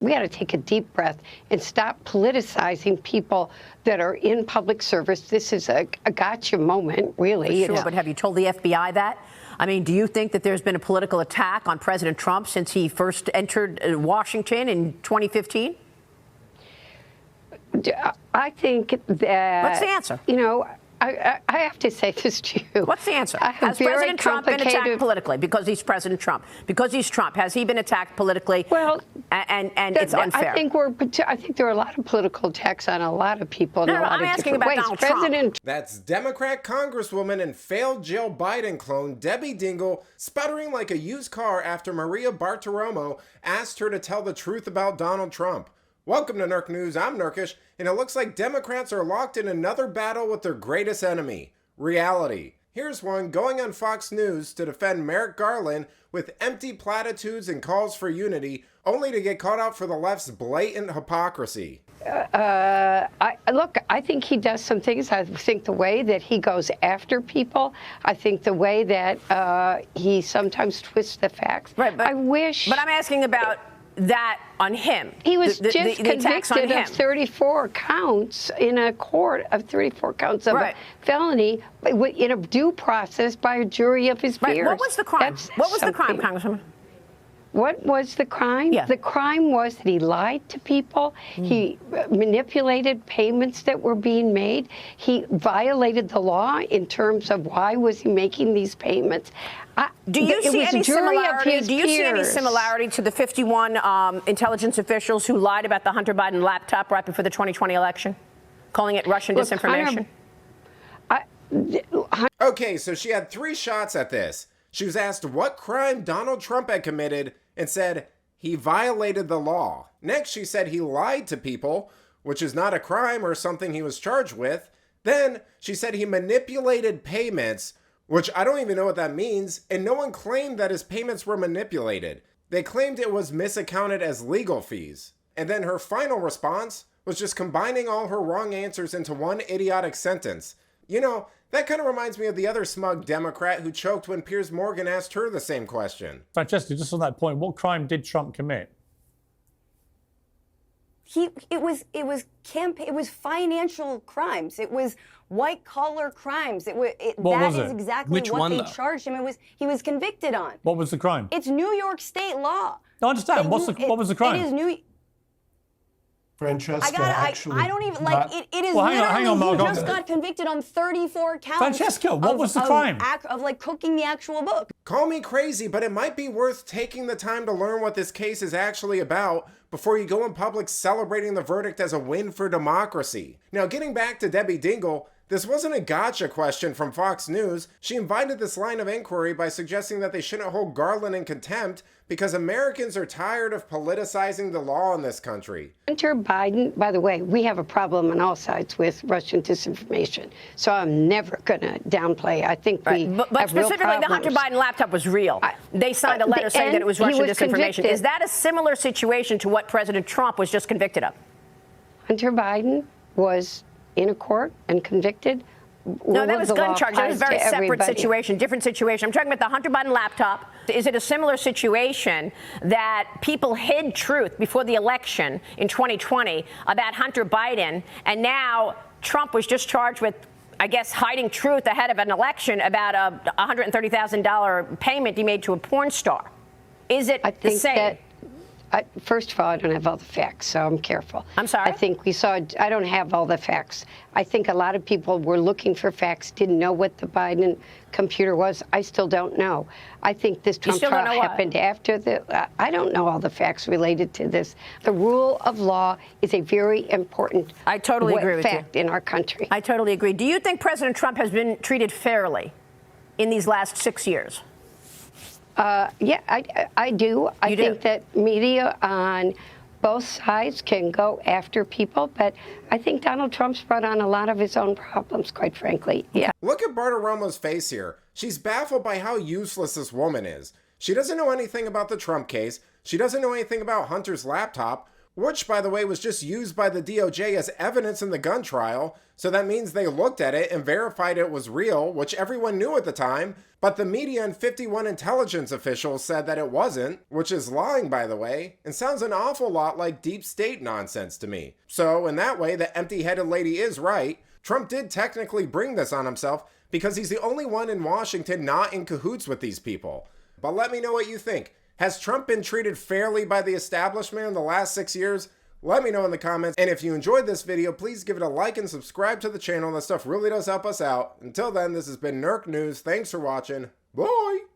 We got to take a deep breath and stop politicizing people that are in public service. This is a gotcha moment, really. Sure, but have you told the FBI that? I mean, do you think that there's been a political attack on President Trump since he first entered Washington in 2015? I think that... What's the answer? You know, I have to say this to you. What's the answer? Has President Trump been attacked politically because he's President Trump? Because he's Trump, has he been attacked politically? Well, and it's unfair. I think there are a lot of political attacks on a lot of people. No, I'm asking about Donald Trump. That's Democrat Congresswoman and failed Jill Biden clone Debbie Dingell sputtering like a used car after Maria Bartiromo asked her to tell the truth about Donald Trump. Welcome to Nerk News, I'm Nerkish, and it looks like Democrats are locked in another battle with their greatest enemy, reality. Here's one going on Fox News to defend Merrick Garland with empty platitudes and calls for unity, only to get caught out for the left's blatant hypocrisy. I think he does some things. I think the way that he goes after people, I think the way that he sometimes twists the facts. Right, but I'm asking about that on him. He was just convicted of 34 counts in a court of 34 counts of a felony in a due process by a jury of his peers. What was the crime? What was the crime, Congresswoman? What was the crime? Yeah. The crime was that he lied to people. He manipulated payments that were being made. He violated the law in terms of why was he making these payments. Do you see any similarity to the 51 intelligence officials who lied about the Hunter Biden laptop right before the 2020 election, calling it Russian disinformation? Okay, so she had 3 shots at this. She was asked what crime Donald Trump had committed and said he violated the law. Next, she said he lied to people, which is not a crime or something he was charged with. Then she said he manipulated payments, which I don't even know what that means, and no one claimed that his payments were manipulated. They claimed it was misaccounted as legal fees. And then her final response was just combining all her wrong answers into one idiotic sentence. You know, that kind of reminds me of the other smug Democrat who choked when Piers Morgan asked her the same question. Francesca, just on that point, what crime did Trump commit? It was financial crimes. It was white collar crimes. That is exactly what they charged him. He was convicted on. What was the crime? It's New York State law. I understand. What was the crime? It is New. Francesca, I don't even like it. It is literally he just got convicted on 34 counts. Francesca, what was the crime? Of like cooking the actual book. Call me crazy, but it might be worth taking the time to learn what this case is actually about before you go in public celebrating the verdict as a win for democracy. Now, getting back to Debbie Dingell, this wasn't a gotcha question from Fox News. She invited this line of inquiry by suggesting that they shouldn't hold Garland in contempt because Americans are tired of politicizing the law in this country. Hunter Biden, by the way, we have a problem on all sides with Russian disinformation. So I'm never going to downplay. I think we But specifically, the Hunter Biden laptop was real. They signed a letter saying that it was Russian disinformation. Is that a similar situation to what President Trump was just convicted of? Hunter Biden was in a court and convicted. No, that was gun charge. That was a very separate situation, different situation. I'm talking about the Hunter Biden laptop. Is it a similar situation that people hid truth before the election in 2020 about Hunter Biden, and now Trump was just charged with, I guess, hiding truth ahead of an election about a $130,000 payment he made to a porn star? Is it the same? First of all, I don't have all the facts, so I'm careful. I'm sorry? I don't have all the facts. I think a lot of people were looking for facts, didn't know what the Biden computer was. I still don't know. I think this Trump trial happened after I don't know all the facts related to this. The rule of law is a very important fact in our country. I totally agree. Do you think President Trump has been treated fairly in these last 6 years? Yeah, I do. I think that media on both sides can go after people, but I think Donald Trump's brought on a lot of his own problems, quite frankly. Yeah. Look at Bartiromo's face here. She's baffled by how useless this woman is. She doesn't know anything about the Trump case. She doesn't know anything about Hunter's laptop. which, by the way, was just used by the DOJ as evidence in the gun trial. So that means they looked at it and verified it was real, which everyone knew at the time. But the media and 51 intelligence officials said that it wasn't, which is lying, by the way, and sounds an awful lot like deep state nonsense to me. So in that way, the empty-headed lady is right. Trump did technically bring this on himself because he's the only one in Washington not in cahoots with these people. But let me know what you think. Has Trump been treated fairly by the establishment in the last 6 years? Let me know in the comments. And if you enjoyed this video, please give it a like and subscribe to the channel. That stuff really does help us out. Until then, this has been Nerk News. Thanks for watching. Bye!